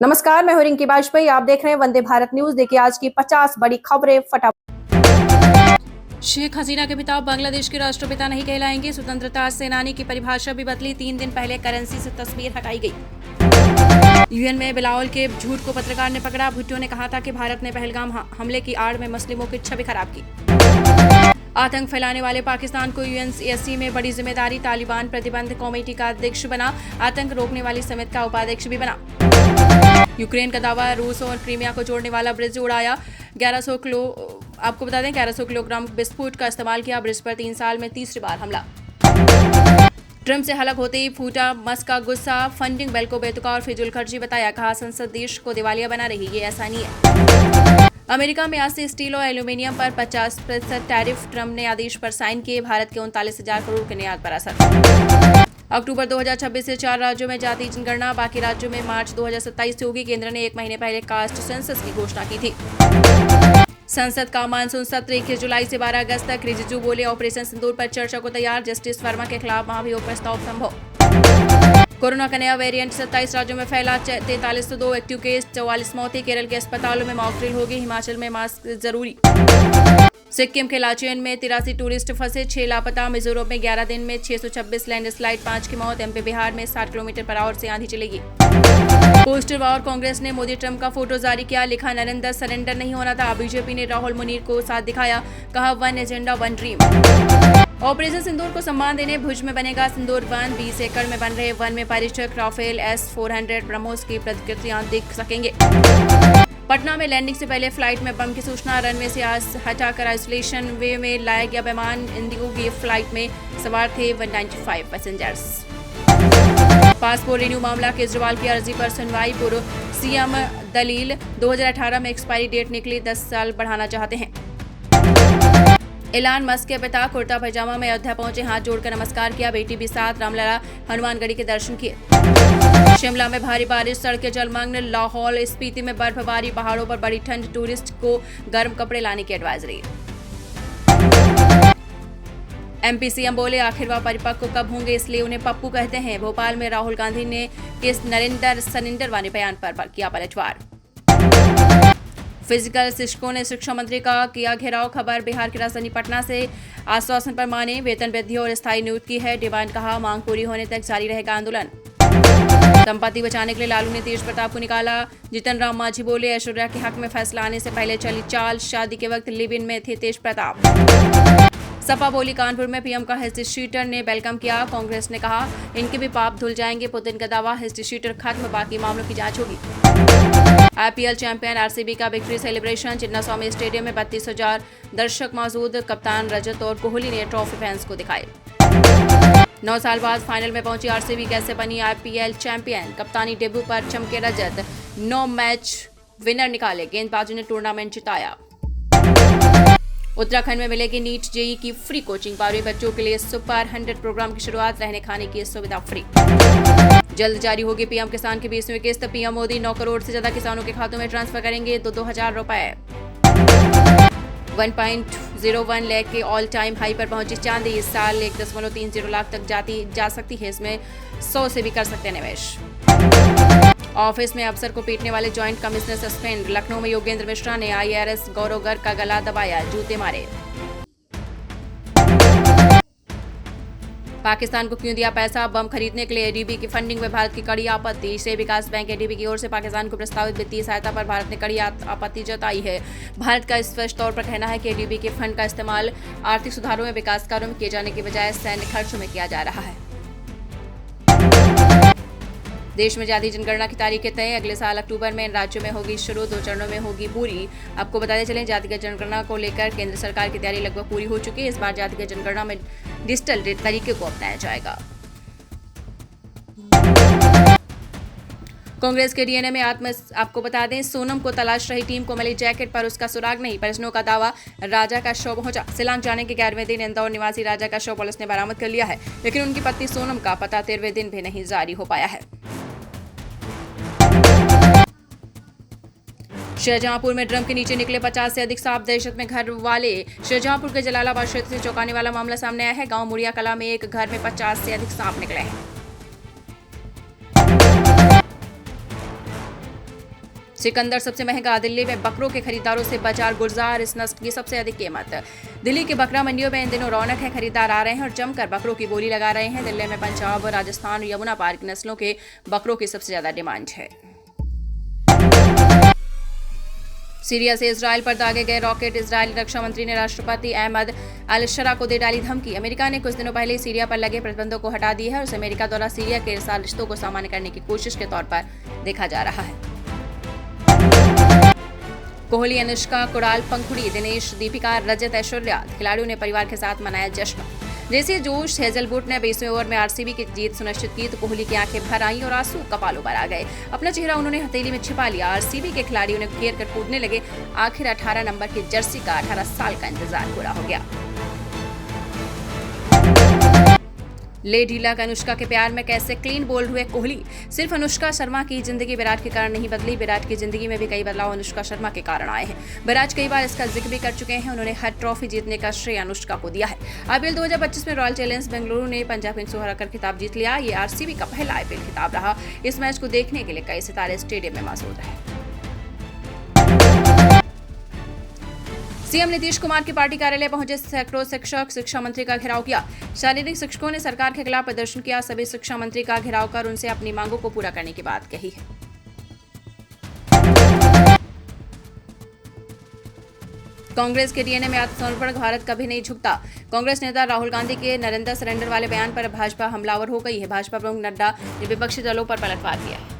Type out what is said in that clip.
नमस्कार, मैं हूं रिंकी बाजपेयी। आप देख रहे हैं वंदे भारत न्यूज। देखिए आज की 50 बड़ी खबरें फटाफट। शेख हसीना के पिता बांग्लादेश के राष्ट्रपिता नहीं कहलाएंगे। स्वतंत्रता सेनानी की परिभाषा भी बदली। 3 दिन पहले करेंसी से तस्वीर हटाई गई। यूएन में बिलावल के झूठ को पत्रकार ने पकड़ा। भुट्टो ने कहा था कि भारत ने पहलगाम हमले की आड़ में मुस्लिमों की छवि खराब की। आतंक फैलाने वाले पाकिस्तान को यूएनएससी में बड़ी जिम्मेदारी। तालिबान प्रतिबंध कमेटी का अध्यक्ष बना। आतंक रोकने वाली समिति का उपाध्यक्ष भी बना। यूक्रेन का दावा, रूस और क्रीमिया को जोड़ने वाला ब्रिज उड़ाया। 1100 किलोग्राम विस्फोट का इस्तेमाल किया। ब्रिज पर 3 साल में तीसरी बार हमला। ट्रंप से हलक होते ही फूटा मस्क का गुस्सा। फंडिंग बिल को बेतुका और फिजूल खर्ची बताया। कहा संसद देश को दिवालिया बना रही, ये ऐसा नहीं है। अमेरिका में आज से स्टील और एल्यूमिनियम पर 50% टैरिफ। ट्रंप ने आदेश पर साइन किए। भारत के 39,000 करोड़ के निर्यात पर असर। अक्टूबर 2026 से 4 राज्यों में जाति जनगणना। बाकी राज्यों में मार्च 2027 से होगी। केंद्र ने 1 महीने पहले कास्ट सेंसस की घोषणा की थी। संसद का मानसून सत्र 21 जुलाई से 12 अगस्त तक। रिजिजू बोले ऑपरेशन सिंदूर पर चर्चा को तैयार। जस्टिस वर्मा के खिलाफ महाभियोग प्रस्ताव संभव। कोरोना का नया वेरिएंट 27 राज्यों में फैला। 4302 एक्टिव केस, 44 मौतें। केरल के अस्पतालों में मॉक ड्रिल होगी। हिमाचल में मास्क जरूरी। सिक्किम के लाचेन में 83 टूरिस्ट फंसे, 6 लापता। मिजोरम में 11 दिन में 626 लैंडस्लाइड, 5 की मौत। एमपी बिहार में 60 किलोमीटर/आवर से आंधी चलेगी। पोस्टर वॉर, कांग्रेस ने मोदी ट्रंप का फोटो जारी किया। लिखा नरेंद्र सरेंडर नहीं होना था। बीजेपी ने राहुल मुनीर को साथ दिखाया। कहा one agenda one dream. Operation Sindoor को सम्मान देने भुज में बनेगा सिंदूर वन। 20 एकड़ में बन रहे वन में पर्यटक राफेल S-400 ब्रह्मोस की प्रतिकृतियां देख सकेंगे। पटना में लैंडिंग से पहले फ्लाइट में बम की सूचना। रनवे से आज हटाकर आइसोलेशन वे में लाया गया विमान। इंडिगो की फ्लाइट में सवार थे 195 पैसेंजर्स। पासपोर्ट रिन्यू मामला, केजरीवाल की अर्जी पर सुनवाई। पूर्व सीएम दलील, 2018 में एक्सपायरी डेट निकली, 10 साल बढ़ाना चाहते हैं। एलान मस्क के पिता कुर्ता पैजामा में अयोध्या पहुंचे। हाथ जोड़कर नमस्कार किया। बेटी भी साथ। रामलला हनुमानगढ़ी के दर्शन किए। शिमला में भारी बारिश, सड़कें जलमग्न। लाहौल स्पीति में बर्फबारी, पहाड़ों पर बड़ी ठंड। टूरिस्ट को गर्म कपड़े लाने की एडवाइजरी। एमपी सीएम बोले आखिर वह परिपक्व कब होंगे, इसलिए उन्हें पप्पू कहते हैं। भोपाल में राहुल गांधी ने किस नरेंद्र सरेंडर वाले बयान पर किया पलटवार। फिजिकल शिक्षकों ने शिक्षा मंत्री का किया घेराव। खबर, बिहार की राजधानी पटना से आश्वासन पर माने। वेतन वृद्धि और स्थायी नियुक्ति है डिमांड। कहा मांग पूरी होने तक जारी रहेगा आंदोलन। संपत्ति बचाने के लिए लालू ने तेज प्रताप को निकाला। जीतन राम मांझी बोले ऐश्वर्या के हक में फैसला आने से पहले चली चाल। शादी के वक्त लिव इन में थे तेज प्रताप। सपा बोली कानपुर में पीएम का हिस्ट्री शीटर ने वेलकम किया। कांग्रेस ने कहा इनके भी पाप धुल जाएंगे। पुतिन का दावा, हिस्ट्री शीटर खत्म, बाकी मामलों की जांच होगी। आईपीएल चैंपियन आरसीबी का विक्ट्री सेलिब्रेशन। चिन्नास्वामी स्टेडियम में 32,000 दर्शक मौजूद। कप्तान रजत और कोहली ने ट्रॉफी फैंस को दिखाई। 9 साल बाद फाइनल में पहुंची आरसीबी, कैसे बनी आईपीएल चैंपियन। कप्तानी डेब्यू पर चमके रजत, 9 मैच विनर निकाले। गेंदबाजों ने टूर्नामेंट जिताया। उत्तराखंड में मिलेगी नीट जेई की फ्री कोचिंग। 12वीं बच्चों के लिए सुपर 100 प्रोग्राम की शुरुआत। रहने खाने की सुविधा फ्री। जल्द जारी होगी पीएम किसान की 20वीं किस्त। पीएम मोदी 9 करोड़ से ज्यादा किसानों के खातों में ट्रांसफर करेंगे 2,000 रुपए। 1.01 लाख के ऑल टाइम हाई पर पहुंची चांदी। इस साल 1.30 लाख तक जा सकती है। इसमें 100 से भी कर सकते हैं निवेश। ऑफिस में अफसर को पीटने वाले जॉइंट कमिश्नर सस्पेंड। लखनऊ में योगेंद्र मिश्रा ने आईआरएस गौरव गर्ग का गला दबाया, जूते मारे। पाकिस्तान को क्यों दिया पैसा बम खरीदने के लिए। एडीबी की फंडिंग में भारत की कड़ी आपत्ति। एशियाई विकास बैंक एडीबी की ओर से पाकिस्तान को प्रस्तावित वित्तीय सहायता पर भारत ने कड़ी आपत्ति जताई है। भारत का स्पष्ट तौर पर कहना है कि एडीबी के फंड का इस्तेमाल आर्थिक सुधारों में विकास कार्यों में किए जाने की बजाय सैन्य खर्चों में किया जा रहा है। देश में जाति जनगणना की तारीखें तय। अगले साल अक्टूबर में इन राज्यों में होगी शुरू, 2 चरणों में होगी पूरी। आपको बताते चलें जातिगत जनगणना को लेकर केंद्र सरकार की तैयारी लगभग पूरी हो चुकी है। इस बार जातिगत जनगणना में डिजिटल तरीके को अपनाया जाएगा। कांग्रेस के डीएनए में आपको बता दें, सोनम को तलाश रही टीम को मिली जैकेट पर उसका सुराग नहीं। परिजनों का दावा, राजा का शव पहुंचा। शिलांग जाने के 11वें दिन इंदौर निवासी राजा का शव पुलिस ने बरामद कर लिया है, लेकिन उनकी पत्नी सोनम का पता 13वें दिन भी नहीं जारी हो पाया है। शाहजहांपुर में ड्रम के नीचे निकले 50 से अधिक सांप। दहशत में घर वाले। शाहजहांपुर के जलालाबाद क्षेत्र से चौंकाने वाला मामला सामने आया है। गांव मुड़िया कला में एक घर में 50 से अधिक सांप निकले हैं। सिकंदर सबसे महंगा, दिल्ली में बकरों के खरीदारों से बाजार गुलजार, इस नस्ल की सबसे अधिक कीमत। दिल्ली की बकरा मंडियों में इन दिनों रौनक है, खरीदार आ रहे हैं और जमकर बकरों की बोली लगा रहे हैं। दिल्ली में पंजाब, राजस्थान और यमुना पार की नस्लों के बकरों की सबसे ज्यादा डिमांड है। सीरिया से इजराइल पर दागे गए रॉकेट, इजरायली रक्षा मंत्री ने राष्ट्रपति अहमद अल-शरा को दे डाली धमकी। अमेरिका ने कुछ दिनों पहले सीरिया पर लगे प्रतिबंधों को हटा दिया है और उसे अमेरिका द्वारा सीरिया के साथ रिश्तों को सामान्य करने की कोशिश के तौर पर देखा जा रहा है। कोहली, अनुष्का, कुणाल, पंखुड़ी, दिनेश, दीपिका, रजत, ऐश्वर्या खिलाड़ियों ने परिवार के साथ मनाया जश्न। जैसे जोश हेजलवुड ने 20वें ओवर में आरसीबी की जीत सुनिश्चित की तो कोहली की आंखें भर आईं और आंसू कपालों पर आ गए। अपना चेहरा उन्होंने हथेली में छिपा लिया। आरसीबी के खिलाड़ियों ने घेर कर कूदने लगे। आखिर 18 नंबर की जर्सी का 18 साल का इंतजार पूरा हो गया। लेडी लक, अनुष्का के प्यार में कैसे क्लीन बोल्ड हुए कोहली। सिर्फ अनुष्का शर्मा की जिंदगी विराट के कारण नहीं बदली, विराट की जिंदगी में भी कई बदलाव अनुष्का शर्मा के कारण आए हैं। विराट कई बार इसका जिक्र भी कर चुके हैं। उन्होंने हर ट्रॉफी जीतने का श्रेय अनुष्का को दिया है। आईपीएल 2025 में रॉयल चैलेंजर्स बेंगलुरु ने पंजाब किंग्स को हराकर खिताब जीत लिया। ये आरसीबी का पहला आईपीएल खिताब रहा। इस मैच को देखने के लिए कई सितारे स्टेडियम में मौजूद रहे। सीएम नीतीश कुमार की पार्टी कार्यालय पहुंचे सैकड़ों शिक्षक, शिक्षा मंत्री का घेराव किया। शारीरिक शिक्षकों ने सरकार के खिलाफ प्रदर्शन किया। सभी शिक्षा मंत्री का घेराव कर उनसे अपनी मांगों को पूरा करने की बात कही है। कांग्रेस के डीएनए में आत्मसमर्पण, भारत कभी नहीं झुकता। कांग्रेस नेता राहुल गांधी के नरेंद्र सरेंडर वाले बयान पर भाजपा हमलावर हो गई है। भाजपा प्रमुख नड्डा ने विपक्षी दलों पर पलटवार किया है।